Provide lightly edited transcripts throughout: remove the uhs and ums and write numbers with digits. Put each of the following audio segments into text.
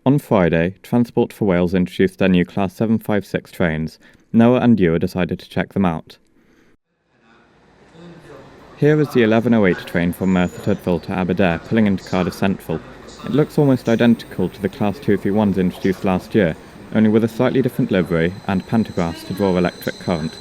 On Friday, Transport for Wales introduced their new Class 756 trains. Noah and Ewa decided to check them out. Here is the 1108 train from Merthyr Tydfil to Aberdare, pulling into Cardiff Central. It looks almost identical to the Class 231s introduced last year, only with a slightly different livery and pantographs to draw electric current.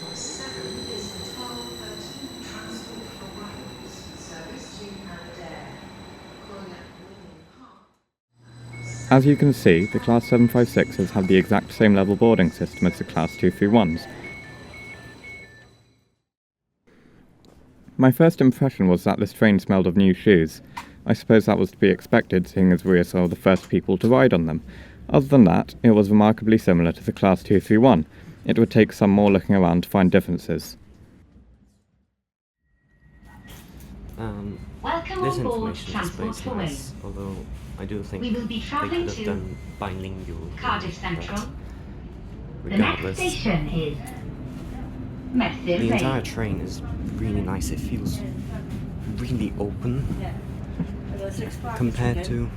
As you can see, the Class 756s have the exact same level boarding system as the Class 231s. My first impression was that this train smelled of new shoes. I suppose that was to be expected, seeing as we are some of the first people to ride on them. Other than that, it was remarkably similar to the Class 231. It would take some more looking around to find differences. This information displays nice, although I do think they could have done bilingual. Cardiff Central. Regardless, The next station is Merthyr the entire Tydfil. train is really nice. It feels really open compared to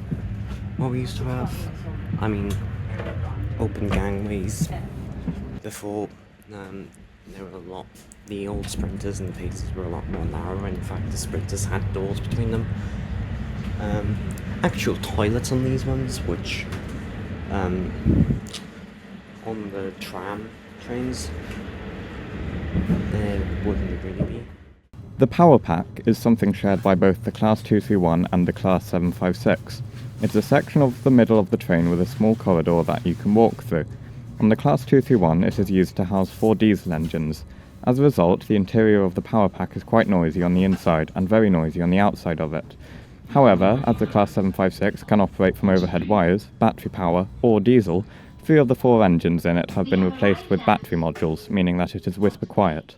what we used to have. I mean, open gangways. Before, there were a lot. The old sprinters and the paces were a lot more narrow. In fact, the sprinters had doors between them. Actual toilets on these ones, which on the tram trains there wouldn't really be. The power pack is something shared by both the Class 231 and the Class 756. It's a section of the middle of the train with a small corridor that you can walk through. On the Class 231, it is used to house 4 diesel engines. As a result, the interior of the power pack is quite noisy on the inside and very noisy on the outside of it. However, as the Class 756 can operate from overhead wires, battery power, or diesel, 3 of the 4 engines in it have been replaced with battery modules, meaning that it is whisper quiet.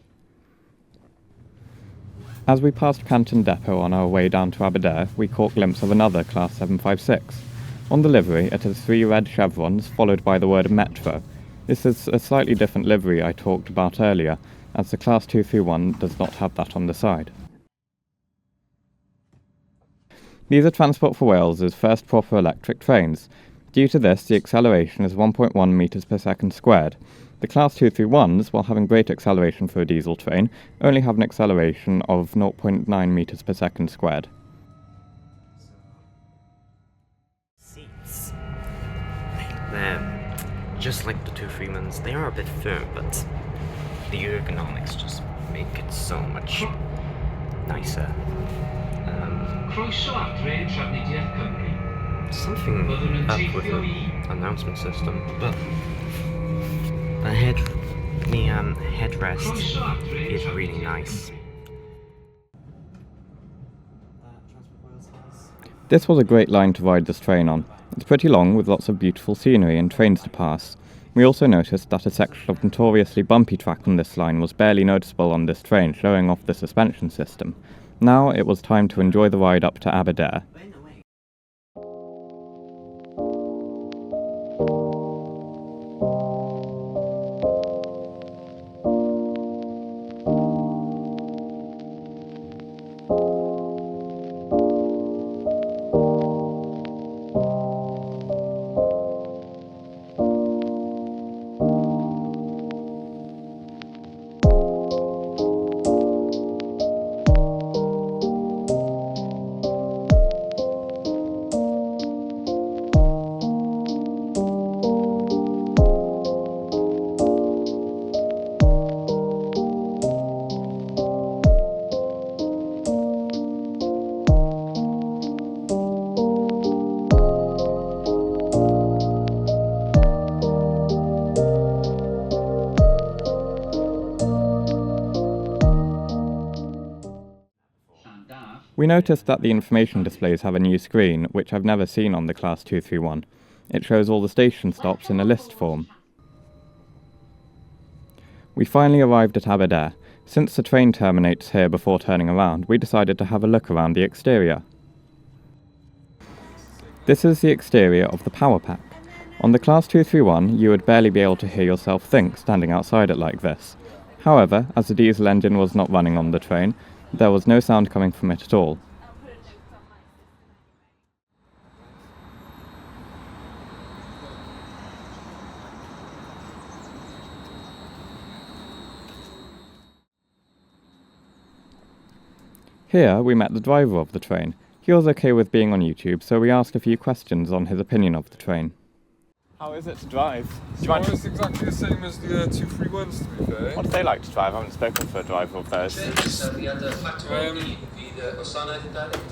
As we passed Canton Depot on our way down to Aberdare, we caught a glimpse of another Class 756. On the livery, it has 3 red chevrons, followed by the word Metro. This is a slightly different livery I talked about earlier, as the Class 231 does not have that on the side. These are Transport for Wales' first proper electric trains. Due to this, the acceleration is 1.1 metres per second squared. The Class 231s, while having great acceleration for a diesel train, only have an acceleration of 0.9 metres per second squared. Seats. They're just like the 231s. They are a bit firm, but the ergonomics just make it so much nicer. Something up with the announcement system, but the headrest is really nice. This was a great line to ride this train on. It's pretty long with lots of beautiful scenery and trains to pass. We also noticed that a section of notoriously bumpy track on this line was barely noticeable on this train, showing off the suspension system. Now it was time to enjoy the ride up to Aberdare. We noticed that the information displays have a new screen, which I've never seen on the Class 231. It shows all the station stops in a list form. We finally arrived at Aberdare. Since the train terminates here before turning around, we decided to have a look around the exterior. This is the exterior of the power pack. On the Class 231, you would barely be able to hear yourself think standing outside it like this. However, as the diesel engine was not running on the train, there was no sound coming from it at all. Here we met the driver of the train. He was okay with being on YouTube, so we asked a few questions on his opinion of the train. How is it to drive? Do you mind? It's exactly the same as the 231s, to be fair. What do they like to drive? I haven't spoken to a driver of theirs. I don't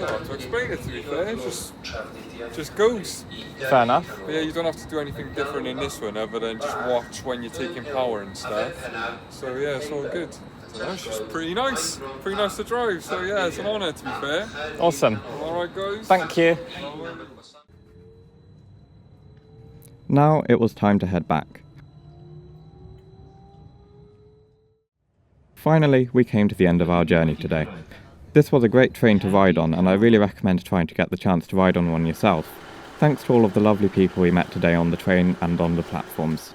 have to explain it, to be fair. Just goes. Fair enough. But yeah, you don't have to do anything different in this one other than just watch when you're taking power and stuff. So yeah, it's all good. So it's just pretty nice to drive. So yeah, it's an honour, to be fair. Awesome. Alright guys. Thank you. Now it was time to head back. Finally, we came to the end of our journey today. This was a great train to ride on, and I really recommend trying to get the chance to ride on one yourself. Thanks to all of the lovely people we met today on the train and on the platforms.